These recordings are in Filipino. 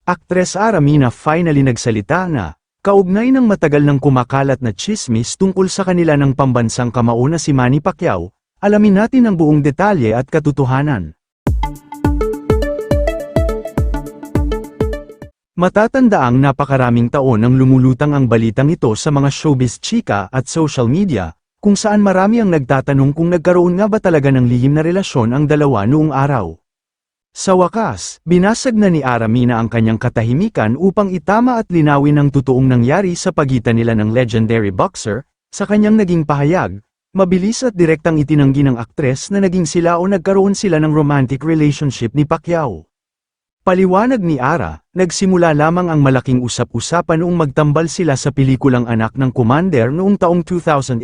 Aktres Aramina finally nagsalita na, kaugnay ng matagal nang kumakalat na tsismis tungkol sa kanila ng pambansang kamao na si Manny Pacquiao. Alamin natin ang buong detalye at katotohanan. Matatandaang napakaraming taon nang lumulutang ang balitang ito sa mga showbiz chika at social media, kung saan marami ang nagtatanong kung nagkaroon nga ba talaga ng lihim na relasyon ang dalawa noong araw. Sa wakas, binasag na ni Aramina ang kanyang katahimikan upang itama at linawin ang totoong nangyari sa pagitan nila ng legendary boxer. Sa kanyang naging pahayag, mabilis at direktang itinanggi ng aktres na naging sila o nagkaroon sila ng romantic relationship ni Pacquiao. Paliwanag ni Ara, nagsimula lamang ang malaking usap-usapan noong magtambal sila sa pelikulang Anak ng Commander noong taong 2008,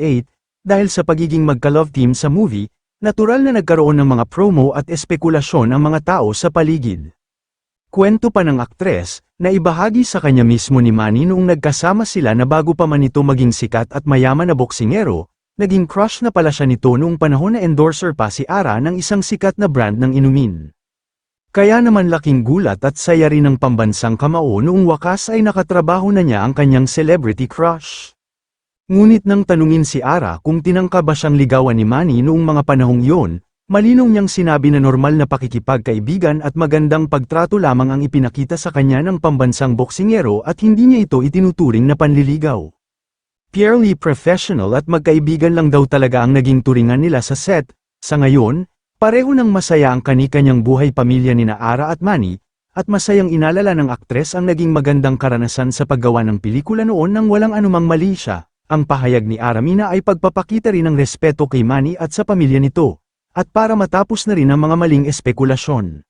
dahil sa pagiging magka-love team sa movie, natural na nagkaroon ng mga promo at espekulasyon ang mga tao sa paligid. Kwento pa ng aktres, na ibahagi sa kanya mismo ni Manny noong nagkasama sila na bago pa man ito maging sikat at mayaman na boksingero, naging crush na pala siya nito noong panahon na endorser pa si Ara ng isang sikat na brand ng inumin. Kaya naman laking gulat at saya rin ng pambansang kamao noong wakas ay nakatrabaho na niya ang kanyang celebrity crush. Ngunit nang tanungin si Ara kung tinangka ba siyang ligawan ni Manny noong mga panahong iyon, malinaw niyang sinabi na normal na pakikipagkaibigan at magandang pagtrato lamang ang ipinakita sa kanya ng pambansang boksingero at hindi niya ito itinuturing na panliligaw. Purely professional at magkaibigan lang daw talaga ang naging turingan nila sa set. Sa ngayon, pareho nang masaya ang kani-kanyang buhay pamilya nina Ara at Manny, at masayang inalala ng aktres ang naging magandang karanasan sa paggawa ng pelikula noon nang walang anumang mali siya. Ang pahayag ni Aramina ay pagpapakita rin ng respeto kay Manny at sa pamilya nito, at para matapos na rin ang mga maling espekulasyon.